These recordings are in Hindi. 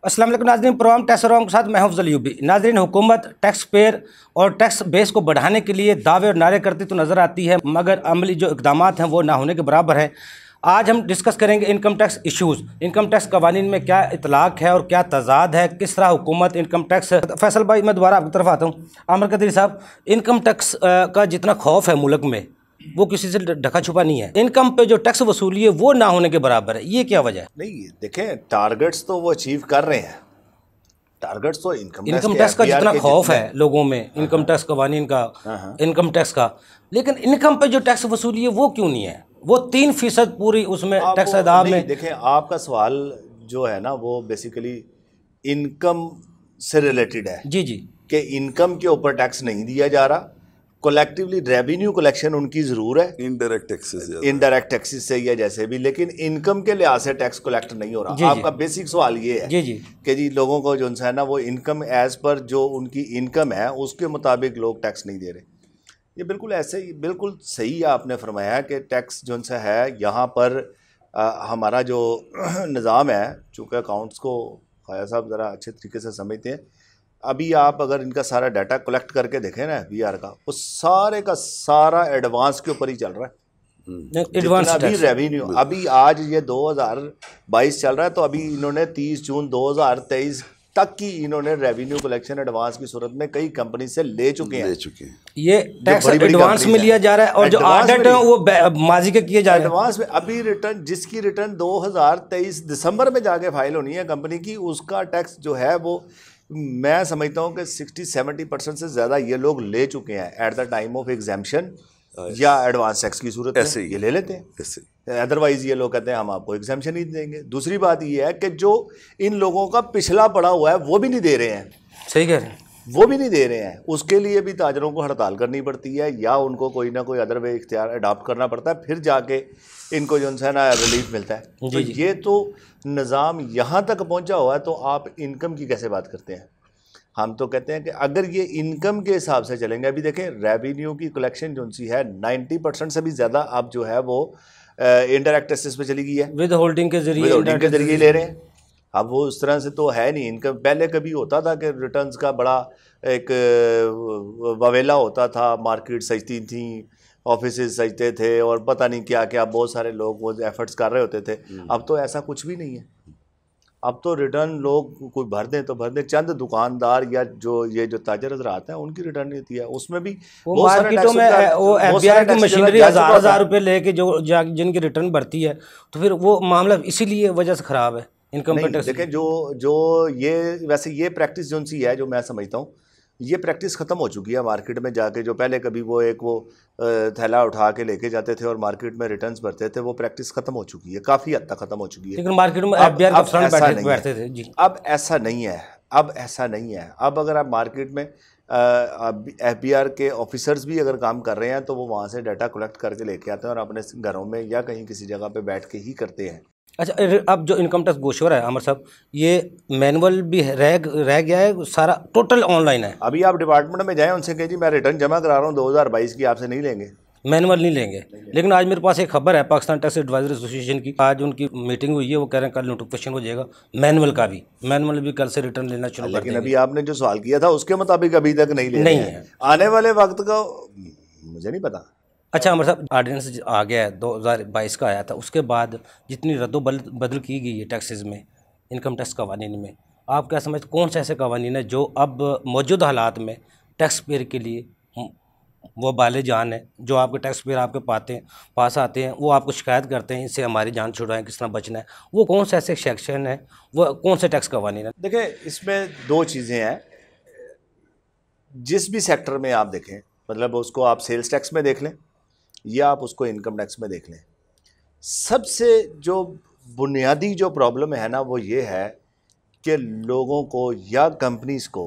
अस्सलाम वालेकुम नाज़रीन, प्रोग्राम टैक्स के साथ मैं हूं अफजल यूबी। नाज़रीन, हुकूमत टैक्स पेयर और टैक्स बेस को बढ़ाने के लिए दावे और नारे करती तो नज़र आती है, मगर अमली जो इकदाम हैं वो ना होने के बराबर हैं। आज हम डिस्कस करेंगे income tax issues, income tax कवानीन में क्या इतलाक़ है और क्या तज़ाद है, किस तरह हुकूमत इनकम टैक्स। फैसल भाई, मैं दोबारा आपकी तरफ आता हूँ। आमिर कदरी साहब, इनकम टैक्स का जितना खौफ है मुल्क में वो किसी से ढका छुपा नहीं है। इनकम पे जो टैक्स वसूली है वो ना होने के बराबर है, ये क्या वजह है? नहीं, देखें, टारगेट्स तो वो अचीव कर रहे हैं। टारगेट्स तो इनकम टैक्स का जितना खौफ है लोगों में, इनकम टैक्स कवानीन का, इनकम टैक्स का, लेकिन इनकम पे जो टैक्स वसूली है वो क्यों नहीं है? वो 3% पूरी उसमें टैक्स अदा में। देखें, आपका सवाल जो है ना वो बेसिकली इनकम से रिलेटेड है। जी जी, कि इनकम के ऊपर टैक्स नहीं दिया जा रहा। कलेक्टिवली रेवेन्यू कलेक्शन उनकी ज़रूर है, इनडायरेक्ट टैक्सेस से या जैसे भी, लेकिन इनकम के लिहाज से टैक्स कलेक्ट नहीं हो रहा। आपका बेसिक सवाल ये है कि जी लोगों को जो है ना वो इनकम एज पर जो उनकी इनकम है उसके मुताबिक लोग टैक्स नहीं दे रहे। ये बिल्कुल ऐसे ही बिल्कुल सही आपने फरमाया कि टैक्स जो है यहाँ पर हमारा जो निज़ाम है, चूँकि अकाउंट्स को ख्वाजा साहब ज़रा अच्छे तरीके से समझते हैं। अभी आप अगर इनका सारा डाटा कलेक्ट करके देखें ना बीआर का, वो सारे का सारा एडवांस के ऊपर ही चल रहा है। एडवांस अभी रेवेन्यू अभी आज ये 2022 चल रहा है, तो अभी इन्होंने 30 जून 2023 तक की इन्होंने रेवेन्यू कलेक्शन एडवांस की सूरत में कई कंपनी से ले चुके हैं। ये टैक्स एडवांस में लिया जा रहा है और जो ऑडिट है वो माजी के किए जा रहे हैं। एडवांस में अभी रिटर्न, जिसकी रिटर्न 2023 दिसंबर में जाके फाइल होनी है कंपनी की, उसका टैक्स जो है वो मैं समझता हूँ कि 60-70% से ज़्यादा ये लोग ले चुके हैं at the time of exemption या एडवांस टैक्स की सूरत में ये ले लेते हैं। अदरवाइज ये लोग कहते हैं हम आपको एग्जाम्पशन ही देंगे। दूसरी बात ये है कि जो इन लोगों का पिछला पड़ा हुआ है वो भी नहीं दे रहे हैं। सही कह रहे हैं, वो भी नहीं दे रहे हैं। उसके लिए भी ताजरों को हड़ताल करनी पड़ती है या उनको कोई ना कोई अदर वे इख्तियार अडॉप्ट करना पड़ता है, फिर जाके इनको जो है ना रिलीफ मिलता है। तो ये तो निज़ाम यहाँ तक पहुँचा हुआ है, तो आप इनकम की कैसे बात करते हैं? हम तो कहते हैं कि अगर ये इनकम के हिसाब से चलेंगे, अभी देखें रेवेन्यू की कलेक्शन जो सी है 90% से भी ज़्यादा अब जो है वो इनडायरेक्ट टैक्सेस पे चली गई है, विद होल्डिंग के जरिए ले रहे हैं। अब वो उस तरह से तो है नहीं। इनकम पहले कभी होता था कि रिटर्न्स का बड़ा एक ववेला होता था, मार्केट सजती थी, ऑफिस सजते थे और पता नहीं क्या क्या, बहुत सारे लोग वो एफर्ट्स कर रहे होते थे। अब तो ऐसा कुछ भी नहीं है। अब तो रिटर्न लोग कोई भर दें तो भर दें, चंद दुकानदार या जो ताजर हज़रात हैं उनकी रिटर्न नहीं होती है। उसमें भी वो मार्केटों में वो एफबीआई की मशीनरी हज़ार रुपये लेके जो जिनकी रिटर्न भरती है, तो फिर वो मामला इसीलिए वजह से ख़राब है इनकम टैक्स। देखें, जो ये वैसे ये प्रैक्टिस जो सी है, जो मैं समझता हूँ ये प्रैक्टिस ख़त्म हो चुकी है मार्केट में जाके। जो पहले कभी वो थैला उठा के लेके जाते थे और मार्केट में रिटर्न्स भरते थे, वो प्रैक्टिस ख़त्म हो चुकी है, काफ़ी हद तक ख़त्म हो चुकी है। लेकिन मार्केट में एफबीआई के अफसर बैठते थे जी। अब ऐसा नहीं है, अब ऐसा नहीं है। अब अगर आप मार्केट में एफबीआई के ऑफिसर्स भी अगर काम कर रहे हैं तो वो वहाँ से डाटा कलेक्ट करके लेके आते हैं और अपने घरों में या कहीं किसी जगह पे बैठ के ही करते हैं। अच्छा, अब जो इनकम टैक्स गोशवारा है आमिर साहब, ये मैनुअल भी रह गया है, सारा टोटल ऑनलाइन है? अभी आप डिपार्टमेंट में जाएं, उनसे कहें जी मैं रिटर्न जमा करा रहा हूँ 2022 की, आपसे नहीं लेंगे, मैनुअल नहीं लेंगे। लेकिन आज मेरे पास एक खबर है पाकिस्तान टैक्स एडवाइजरी एसोसिएशन की, आज उनकी मीटिंग हुई है, वो कह रहे हैं कल नोटिफिकेशन हो जाएगा मैनुअल का भी, मैनुअल भी कल से रिटर्न लेना शुरू कर देंगे। लेकिन अभी आपने जो सवाल किया था उसके मुताबिक अभी तक नहीं है। आने वाले वक्त का मुझे नहीं पता। अच्छा आमिर साहब, ऑर्डिनेंस आ गया है 2022 का आया था, उसके बाद जितनी रद्दोबदल की गई है टैक्सेस में, इनकम टैक्स कवानीन में, आप क्या समझते कौन से ऐसे कवानीन है जो अब मौजूदा हालात में टैक्स पेयर के लिए वो बाले जान है, जो आपके टैक्स पेयर आपके पास आते हैं, वो आपको शिकायत करते हैं इससे हमारी जान छुड़ाएं, किस तरह बचना है, वो कौन से ऐसे सेक्शन है, वो कौन से टैक्स कवानीन है? देखिए, इसमें दो चीज़ें हैं। जिस भी सेक्टर में आप देखें, मतलब उसको आप सेल्स टैक्स में देख लें या आप उसको इनकम टैक्स में देख लें, सबसे जो बुनियादी जो प्रॉब्लम है ना वो ये है कि लोगों को या कंपनीज़ को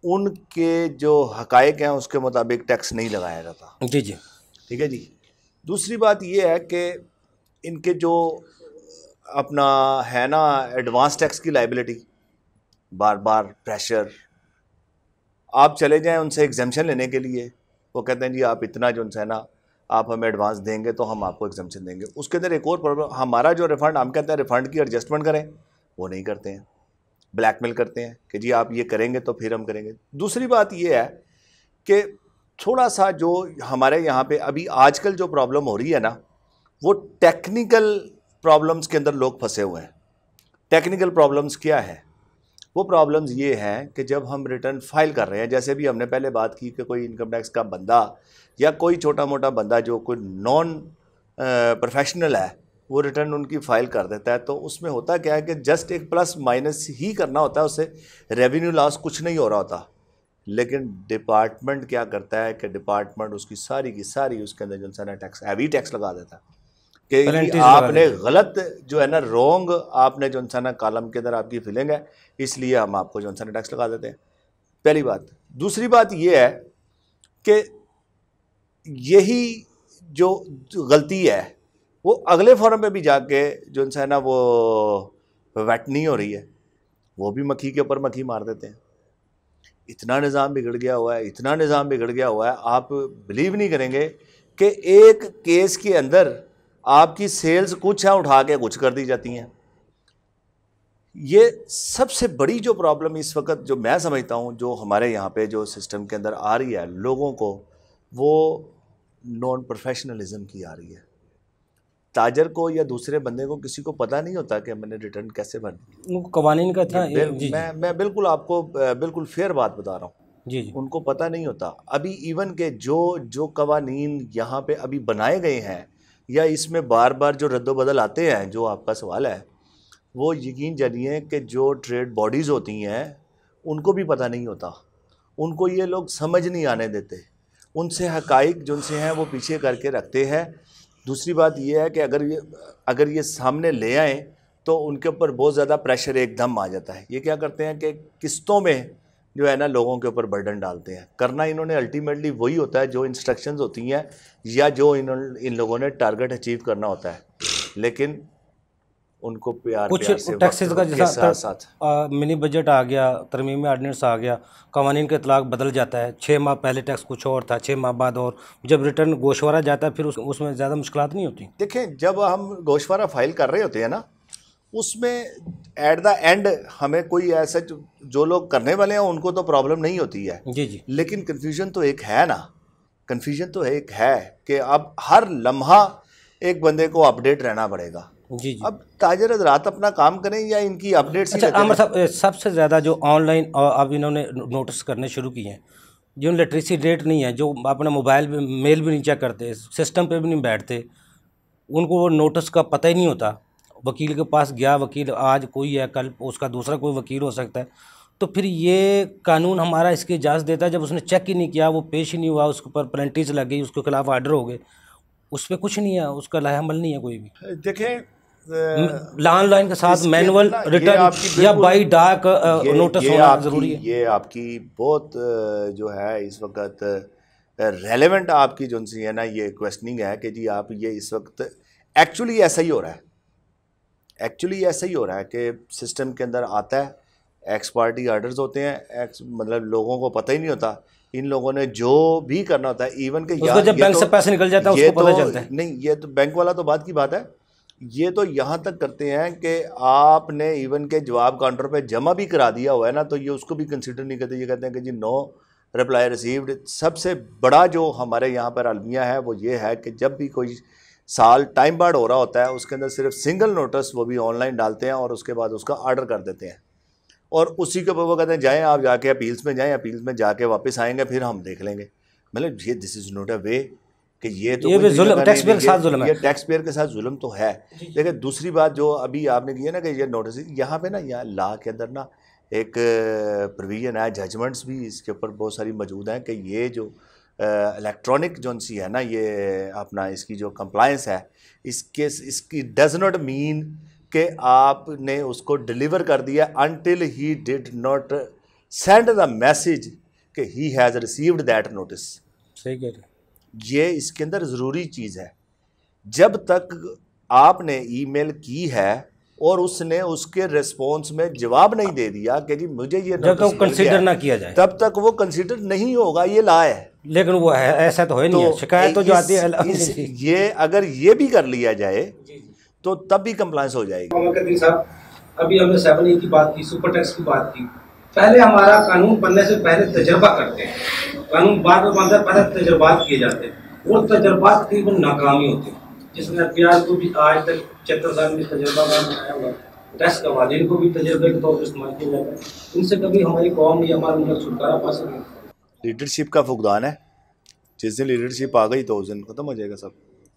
उनके जो हकायक हैं उसके मुताबिक टैक्स नहीं लगाया जाता। जी जी, ठीक है जी। दूसरी बात ये है कि इनके जो अपना है ना एडवांस टैक्स की लाइबिलिटी, बार बार प्रेशर, आप चले जाएं उनसे एग्जाम्पशन लेने के लिए, वो कहते हैं जी आप इतना जो है ना आप हमें एडवांस देंगे तो हम आपको एग्जाम्पशन देंगे। उसके अंदर एक और प्रॉब्लम, हमारा जो रिफ़ंड, हम कहते हैं रिफ़ंड की एडजस्टमेंट करें, वो नहीं करते हैं। ब्लैकमेल करते हैं कि जी आप ये करेंगे तो फिर हम करेंगे। दूसरी बात ये है कि थोड़ा सा जो हमारे यहाँ पे अभी आजकल जो प्रॉब्लम हो रही है ना, वो टेक्निकल प्रॉब्लम्स के अंदर लोग फंसे हुए हैं। टेक्निकल प्रॉब्लम्स क्या है? वो प्रॉब्लम्स ये हैं कि जब हम रिटर्न फाइल कर रहे हैं, जैसे भी हमने पहले बात की कि कोई इनकम टैक्स का बंदा या कोई छोटा मोटा बंदा जो कोई नॉन प्रोफेशनल है, वो रिटर्न उनकी फ़ाइल कर देता है, तो उसमें होता क्या है कि जस्ट एक प्लस माइनस ही करना होता है, उससे रेवेन्यू लॉस कुछ नहीं हो रहा होता। लेकिन डिपार्टमेंट क्या करता है कि डिपार्टमेंट उसकी सारी की सारी उसके अंदर जो है ना टैक्स, हैवी टैक्स लगा देता है कि आपने गलत जो है ना रॉन्ग आपने जो है ना कॉलम के अंदर आपकी फिलिंग है, इसलिए हम आपको जो है ना टैक्स लगा देते हैं। पहली बात। दूसरी बात ये है कि यही जो गलती है वो अगले फॉरम पे भी जाके जो है ना वो वैट नहीं हो रही है, वो भी मक्खी के ऊपर मक्खी मार देते हैं। इतना निज़ाम बिगड़ गया हुआ है, इतना निज़ाम बिगड़ गया हुआ है, आप बिलीव नहीं करेंगे कि एक केस के अंदर आपकी सेल्स कुछ है उठा के कुछ कर दी जाती हैं। ये सबसे बड़ी जो प्रॉब्लम इस वक्त जो मैं समझता हूँ जो हमारे यहाँ पे जो सिस्टम के अंदर आ रही है लोगों को, वो नॉन प्रोफेशनलिज्म की आ रही है। ताजर को या दूसरे बंदे को किसी को पता नहीं होता कि मैंने रिटर्न कैसे भरनी। उनको कवानीन का था। मैं बिल्कुल आपको बिल्कुल फेयर बात बता रहा हूँ, जी। उनको पता नहीं होता। अभी इवन के जो कवानीन यहाँ पे अभी बनाए गए हैं या इसमें बार बार जो रद्दोबदल आते हैं, जो आपका सवाल है, वो यकीन जानिए कि जो ट्रेड बॉडीज़ होती हैं उनको भी पता नहीं होता, उनको ये लोग समझ नहीं आने देते, उनसे हकाइक जो उनसे हैं वो पीछे करके रखते हैं। दूसरी बात ये है कि अगर ये सामने ले आएँ तो उनके ऊपर बहुत ज़्यादा प्रेशर एकदम आ जाता है। ये क्या करते हैं कि किस्तों में जो है ना लोगों के ऊपर बर्डन डालते हैं। करना इन्होंने अल्टीमेटली वही होता है जो इंस्ट्रक्शंस होती हैं या जो इन लोगों ने टारगेट अचीव करना होता है, लेकिन उनको प्यार कुछ से टैक्सेस का साथ मिनी बजट आ गया, तरमीमी ऑर्डिनेंस आ गया, कवानीन का इतलाक बदल जाता है। 6 माह पहले टैक्स कुछ और था, 6 माह बाद और जब रिटर्न गोशवारा जाता है फिर उसमें ज़्यादा मुश्किलात नहीं होती। देखें, जब हम गोशवारा फाइल कर रहे होते हैं ना, उसमें एट द एंड हमें कोई ऐसा जो लोग करने वाले हैं उनको तो प्रॉब्लम नहीं होती है। जी। लेकिन कन्फ्यूजन तो एक है ना, कन्फ्यूजन तो एक है कि अब हर लम्हा एक बंदे को अपडेट रहना पड़ेगा। जी। अब ताजर हज़रात अपना काम करें या इनकी अपडेट्स। अच्छा आमिर साहब, सबसे ज़्यादा जो ऑनलाइन अब इन्होंने नोटिस करने शुरू किए हैं, जो लिटरेसी रेट नहीं है, जो अपना मोबाइल में मेल भी नहीं चेक करते, सिस्टम पे भी नहीं बैठते, उनको वो नोटिस का पता ही नहीं होता। वकील के पास गया, वकील आज कोई है, कल उसका दूसरा कोई वकील हो सकता है, तो फिर ये कानून हमारा इसकी इजाज़त देता है जब उसने चेक ही नहीं किया, वो पेश ही नहीं हुआ, उसके ऊपर पेनल्टीज लग गई, उसके खिलाफ आर्डर हो गए, उस पर कुछ नहीं है, उसका लाहेअमल नहीं है कोई भी। देखें, ऑनलाइन के साथ मैनुअल रिटर्न या बाई डाक नोटिस होना ज़रूरी है। ये आपकी बहुत जो है इस वक्त रेलेवेंट आपकी जो सी है ना ये क्वेश्चनिंग है कि जी आप ये इस वक्त एक्चुअली ऐसा ही हो रहा है, एक्चुअली ऐसा ही हो रहा है कि सिस्टम के अंदर आता है, एक्स पार्टी आर्डर्स होते हैं, मतलब लोगों को पता ही नहीं होता, इन लोगों ने जो भी करना होता है, इवन के जब बैंक से पैसे निकल जाता है उसको पता चलता है। नहीं, ये तो बैंक वाला तो बात की बात है, ये तो यहाँ तक करते हैं कि आपने इवन के जवाब काउंटर पे जमा भी करा दिया हुआ है ना, तो ये उसको भी कंसिडर नहीं करते। ये कहते हैं कि जी नो रिप्लाई रिसीव्ड। सबसे बड़ा जो हमारे यहाँ पर अलमिया है वो ये है कि जब भी कोई साल टाइम बार्ड हो रहा होता है उसके अंदर सिर्फ सिंगल नोटिस वो भी ऑनलाइन डालते हैं और उसके बाद उसका ऑर्डर कर देते हैं, और उसी के ऊपर वो कहते हैं जाएँ आप जाके अपील्स में जाएँ, अपील्स में जाके वापस आएंगे फिर हम देख लेंगे। मतलब ये दिस इज़ नॉट अ वे कि ये तो टैक्स पेयर के साथ जुल्म है, ये टैक्स पेयर के साथ जुल्म तो है। देखिए दूसरी बात जो अभी आपने की है ना कि ये नोटिस, यहाँ पे ना यहाँ लॉ के अंदर ना एक प्रोविजन है, जजमेंट्स भी इसके ऊपर बहुत सारी मौजूद हैं कि ये जो इलेक्ट्रॉनिक जो सी है ना ये अपना इसकी जो कंप्लायंस है इसकी डज नॉट मीन कि आपने उसको डिलीवर कर दिया until he did not send the message कि he has received that notice. सही कह रहे, ये इसके अंदर ज़रूरी चीज़ है। जब तक आपने ईमेल की है और उसने उसके रिस्पॉन्स में जवाब नहीं दे दिया कि जी मुझे ये जब तक कंसीडर ना किया जाए तब तक वो कंसीडर नहीं होगा, ये ला है। लेकिन वो है ऐसा तो है नहीं है, शिकायत तो जो आती है ये अगर ये भी कर लिया जाए तो तब भी कंप्लायंस हो जाएगी। मोहम्मद कदीर साहब, अभी हमने 7A की बात की, सुपर टैक्स की बात की। पहले हमारा कानून बनने से पहले तजर्बा करते हैं, कानून बाद में बनता है, पहले तजर्बात किए जाते हैं, वो तजर्बात तकरीबन नाकामी होते हैं। जिसमें प्याज को भी आज तक 76 साल में तजर्बा बनाया हुआ, टैक्स कवानीन को भी तजर्बे के तौर पर इस्तेमाल किया जाता है। इनसे कभी हमारी कौम या हमारा मुल्क छुटकारा पा सके। लीडरशिप का फुकदान है, जिस दिन लीडरशिप आ गई तो उस दिन खत्म हो जाएगा सब।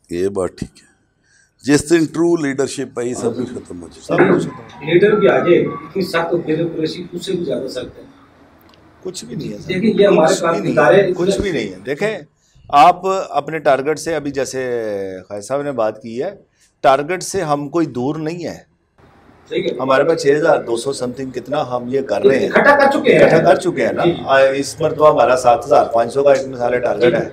ये बात ठीक है, जिस दिन ट्रू लीडरशिप आई सब भी खत्म हो जाएगा। सब कुछ लीडर भी आ जाए, इतनी सख्त ब्यूरोक्रेसी, उससे भी ज्यादा सख्त है। कुछ भी नहीं है, देखिए ये हमारे कानून इदारे कुछ भी नहीं है। देखें आप अपने टारगेट से, अभी जैसे खाय साहब ने बात की है, टारगेट से हम कोई दूर नहीं है। हमारे पास 6200 समथिंग कितना हम ये कर रहे हैं, इकट्ठा कर चुके हैं ना। इस मरतबा हमारा 7500 का एक मिसाल टारगेट है।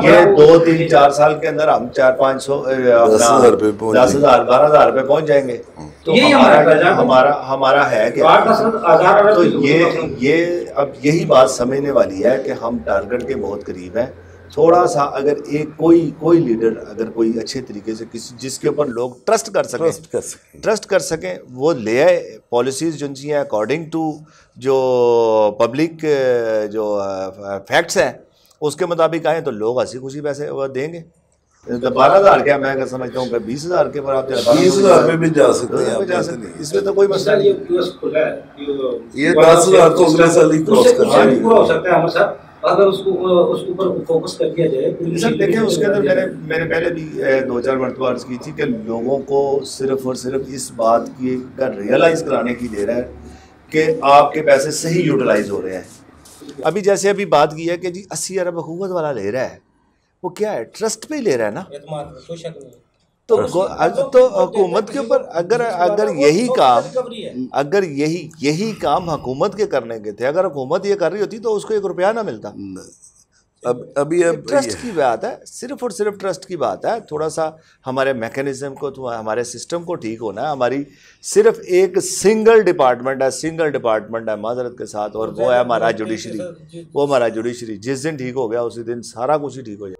ये 2, 3, 4 साल के अंदर हम 400-500 10,000 12,000 रुपए पहुंच जाएंगे। तो हमारा है क्या? तो ये अब यही बात समझने वाली है कि हम टारगेट के बहुत करीब हैं। थोड़ा सा अगर एक कोई लीडर अगर कोई अच्छे तरीके से किसी जिसके ऊपर लोग ट्रस्ट कर सकें वो ले आए, पॉलिसीज़ जो हैं अकॉर्डिंग टू जो पब्लिक जो फैक्ट्स हैं उसके मुताबिक आए तो लोग हंसी खुशी पैसे वो देंगे। 12,000 क्या मैं अगर समझता हूँ 20,000 के पर आप 20,000 में भी जा सकते हैं, इसमें तो कोई मसला नहीं। ये 10,000 तो अगले साल ही क्रॉस कर जाएगा अगर उसको ऊपर फोकस कर दिया जाए। सर देखें उसके अंदर मैंने पहले भी 2-4 मरतबा अर्ज़ की थी कि लोगों को सिर्फ और सिर्फ इस बात की का रियलाइज़ कराने की देर है कि आपके पैसे सही यूटिलाइज हो रहे हैं। अभी जैसे अभी बात की है कि जी 80 अरब हुकूमत वाला ले रहा है, वो क्या है, ट्रस्ट पे ही ले रहा है ना। तो हुकूमत के ऊपर अगर यही काम हुकूमत के करने के थे, अगर हुकूमत ये कर रही होती तो उसको 1 रुपया ना मिलता। अब ट्रस्ट की बात है, सिर्फ और सिर्फ ट्रस्ट की बात है। थोड़ा सा हमारे मैकेनिज्म को, तो हमारे सिस्टम को ठीक होना है। हमारी सिर्फ एक सिंगल डिपार्टमेंट है माजरत के साथ, और वो है हमारा जुडिशरी। जिस दिन ठीक हो गया उसी दिन सारा कुछ ही ठीक हो जाएगा।